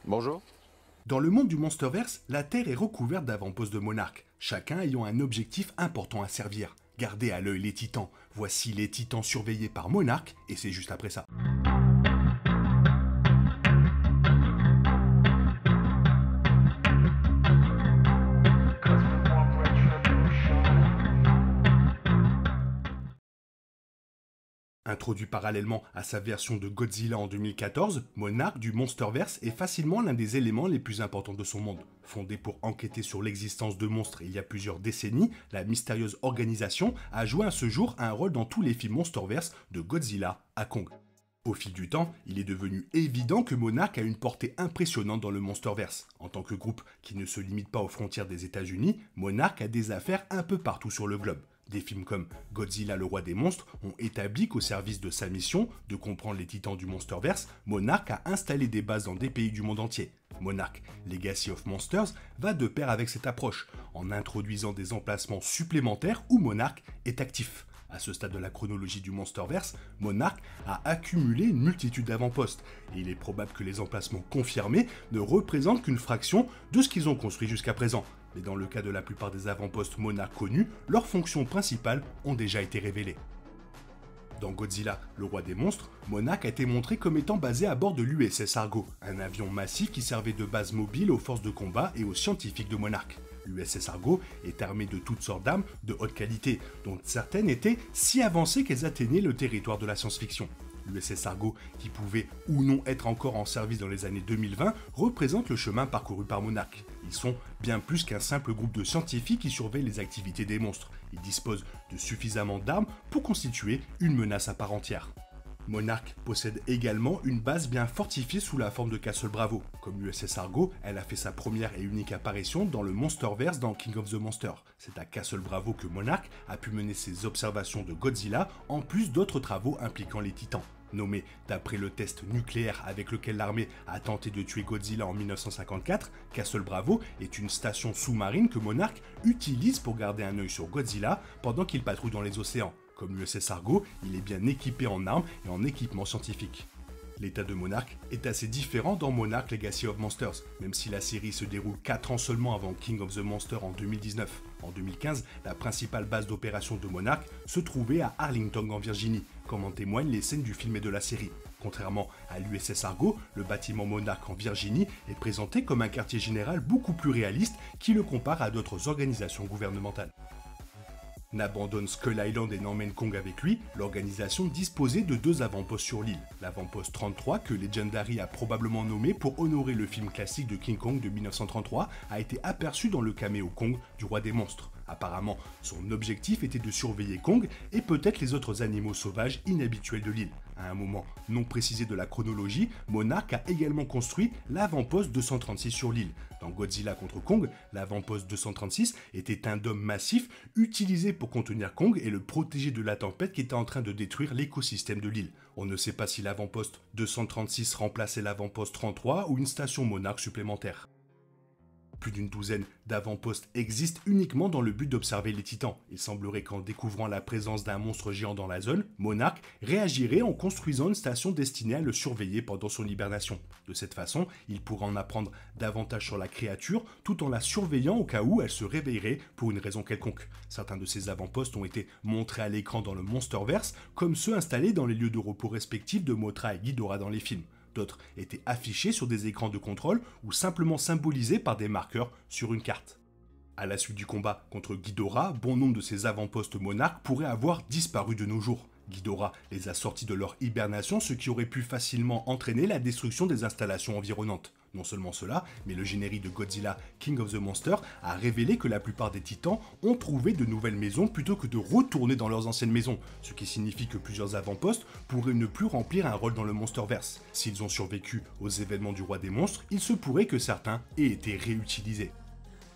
Bonjour. Dans le monde du Monsterverse, la Terre est recouverte d'avant-postes de monarques, chacun ayant un objectif important à servir. Gardez à l'œil les titans. Voici les titans surveillés par Monarque, et c'est juste après ça. Introduit parallèlement à sa version de Godzilla en 2014, Monarch du Monsterverse est facilement l'un des éléments les plus importants de son monde. Fondée pour enquêter sur l'existence de monstres il y a plusieurs décennies, la mystérieuse organisation a joué à ce jour un rôle dans tous les films Monsterverse de Godzilla à Kong. Au fil du temps, il est devenu évident que Monarch a une portée impressionnante dans le Monsterverse. En tant que groupe qui ne se limite pas aux frontières des États-Unis, Monarch a des affaires un peu partout sur le globe. Des films comme Godzilla le roi des monstres ont établi qu'au service de sa mission de comprendre les titans du Monsterverse, Monarch a installé des bases dans des pays du monde entier. Monarch Legacy of Monsters va de pair avec cette approche, en introduisant des emplacements supplémentaires où Monarch est actif. À ce stade de la chronologie du Monsterverse, Monarch a accumulé une multitude d'avant-postes, et il est probable que les emplacements confirmés ne représentent qu'une fraction de ce qu'ils ont construit jusqu'à présent. Mais dans le cas de la plupart des avant-postes Monarch connus, leurs fonctions principales ont déjà été révélées. Dans Godzilla, le roi des monstres, Monarch a été montré comme étant basé à bord de l'USS Argo, un avion massif qui servait de base mobile aux forces de combat et aux scientifiques de Monarch. L'USS Argo est armé de toutes sortes d'armes de haute qualité, dont certaines étaient si avancées qu'elles atteignaient le territoire de la science-fiction. L'USS Argo, qui pouvait ou non être encore en service dans les années 2020, représente le chemin parcouru par Monarch. Ils sont bien plus qu'un simple groupe de scientifiques qui surveillent les activités des monstres. Ils disposent de suffisamment d'armes pour constituer une menace à part entière. Monarch possède également une base bien fortifiée sous la forme de Castle Bravo. Comme l'USS Argo, elle a fait sa première et unique apparition dans le Monsterverse dans King of the Monsters. C'est à Castle Bravo que Monarch a pu mener ses observations de Godzilla, en plus d'autres travaux impliquant les titans. Nommé d'après le test nucléaire avec lequel l'armée a tenté de tuer Godzilla en 1954, Castle Bravo est une station sous-marine que Monarch utilise pour garder un œil sur Godzilla pendant qu'il patrouille dans les océans. Comme l'USS Argo, il est bien équipé en armes et en équipement scientifique. L'état de Monarch est assez différent dans Monarch Legacy of Monsters, même si la série se déroule 4 ans seulement avant King of the Monsters en 2019. En 2015, la principale base d'opération de Monarch se trouvait à Arlington en Virginie, comme en témoignent les scènes du film et de la série. Contrairement à l'USS Argo, le bâtiment Monarch en Virginie est présenté comme un quartier général beaucoup plus réaliste qui le compare à d'autres organisations gouvernementales. N'abandonne Skull Island et n'emmène Kong avec lui, l'organisation disposait de 2 avant-postes sur l'île. L'avant-poste 33, que Legendary a probablement nommé pour honorer le film classique de King Kong de 1933, a été aperçu dans le caméo Kong du roi des monstres. Apparemment, son objectif était de surveiller Kong et peut-être les autres animaux sauvages inhabituels de l'île. À un moment non précisé de la chronologie, Monarch a également construit l'avant-poste 236 sur l'île. Dans Godzilla contre Kong, l'avant-poste 236 était un dôme massif utilisé pour contenir Kong et le protéger de la tempête qui était en train de détruire l'écosystème de l'île. On ne sait pas si l'avant-poste 236 remplaçait l'avant-poste 33 ou une station Monarch supplémentaire. Plus d'une douzaine d'avant-postes existent uniquement dans le but d'observer les titans. Il semblerait qu'en découvrant la présence d'un monstre géant dans la zone, Monarch réagirait en construisant une station destinée à le surveiller pendant son hibernation. De cette façon, il pourra en apprendre davantage sur la créature tout en la surveillant au cas où elle se réveillerait pour une raison quelconque. Certains de ces avant-postes ont été montrés à l'écran dans le Monsterverse, comme ceux installés dans les lieux de repos respectifs de Mothra et Ghidorah dans les films. D'autres étaient affichés sur des écrans de contrôle ou simplement symbolisés par des marqueurs sur une carte. À la suite du combat contre Ghidorah, bon nombre de ces avant-postes Monarch pourraient avoir disparu de nos jours. Ghidorah les a sortis de leur hibernation, ce qui aurait pu facilement entraîner la destruction des installations environnantes. Non seulement cela, mais le générique de Godzilla King of the Monsters a révélé que la plupart des titans ont trouvé de nouvelles maisons plutôt que de retourner dans leurs anciennes maisons, ce qui signifie que plusieurs avant-postes pourraient ne plus remplir un rôle dans le Monsterverse. S'ils ont survécu aux événements du roi des monstres, il se pourrait que certains aient été réutilisés.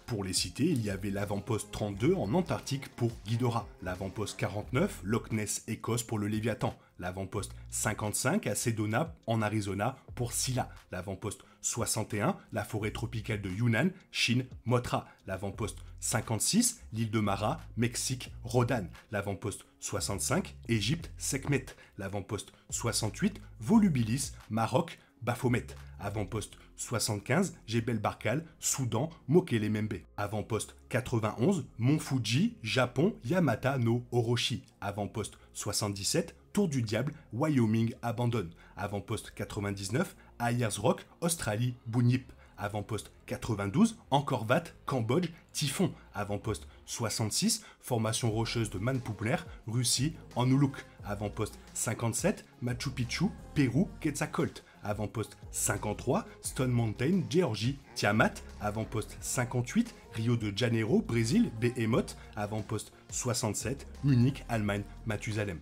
Pour les citer, il y avait l'avant-poste 32 en Antarctique pour Ghidorah, l'avant-poste 49 Loch Ness Écosse pour le Léviathan, l'avant-poste 55 à Sedona en Arizona pour Scylla, l'avant-poste 61 la forêt tropicale de Yunnan, Chine, Mothra, l'avant-poste 56 l'île de Mara, Mexique, Rodan, l'avant-poste 65 Égypte, Sekhmet, l'avant-poste 68 Volubilis, Maroc, Baphomet. Avant-poste 75, Jebel Barkal, Soudan, Mokele-Membe. Avant-poste 91, Mont Fuji, Japon, Yamata no Orochi. Avant-poste 77, Tour du Diable, Wyoming abandonne. Avant-poste 99, Ayers Rock, Australie, Bunyip. Avant-poste 92, Angkor Wat, Cambodge, Typhon. Avant-poste 66, formation rocheuse de Manpoubler, Russie, en Uluk. Avant-poste 57, Machu Picchu, Pérou, Quetzalcoatl. Avant-poste 53, Stone Mountain, Géorgie, Tiamat. Avant-poste 58, Rio de Janeiro, Brésil, Behemoth. Avant-poste 67, Munich, Allemagne, Mathusalem.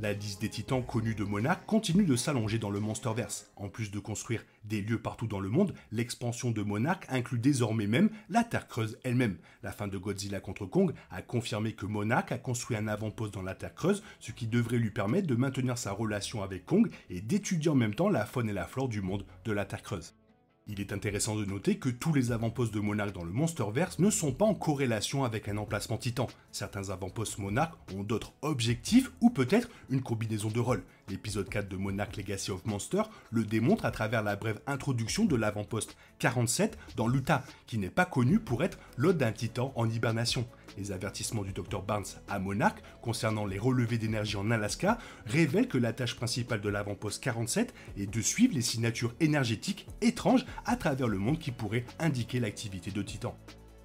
La liste des titans connus de Monarch continue de s'allonger dans le Monsterverse. En plus de construire des lieux partout dans le monde, l'expansion de Monarch inclut désormais même la Terre Creuse elle-même. La fin de Godzilla contre Kong a confirmé que Monarch a construit un avant-poste dans la Terre Creuse, ce qui devrait lui permettre de maintenir sa relation avec Kong et d'étudier en même temps la faune et la flore du monde de la Terre Creuse. Il est intéressant de noter que tous les avant-postes de Monarch dans le Monsterverse ne sont pas en corrélation avec un emplacement titan. Certains avant-postes Monarch ont d'autres objectifs ou peut-être une combinaison de rôles. L'épisode 4 de Monarch Legacy of Monster le démontre à travers la brève introduction de l'avant-poste 47 dans l'Utah, qui n'est pas connu pour être l'hôte d'un titan en hibernation. Les avertissements du Dr Barnes à Monarch concernant les relevés d'énergie en Alaska révèlent que la tâche principale de l'avant-poste 47 est de suivre les signatures énergétiques étranges à travers le monde qui pourraient indiquer l'activité de Titan.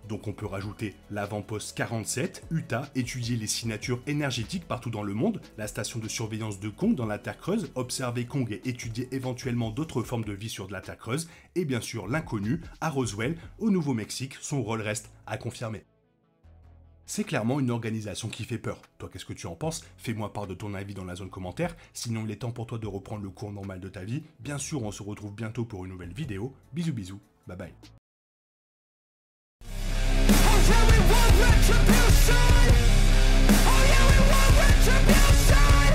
Donc on peut rajouter l'avant-poste 47, Utah, étudier les signatures énergétiques partout dans le monde, la station de surveillance de Kong dans la Terre Creuse, observer Kong et étudier éventuellement d'autres formes de vie sur de la Terre Creuse, et bien sûr l'inconnu, à Roswell, au Nouveau-Mexique, son rôle reste à confirmer. C'est clairement une organisation qui fait peur. Toi, qu'est-ce que tu en penses? Fais-moi part de ton avis dans la zone commentaire. Sinon, il est temps pour toi de reprendre le cours normal de ta vie. Bien sûr, on se retrouve bientôt pour une nouvelle vidéo. Bisous bisous, bye bye. Oh yeah, we want retribution. Oh yeah, we want retribution.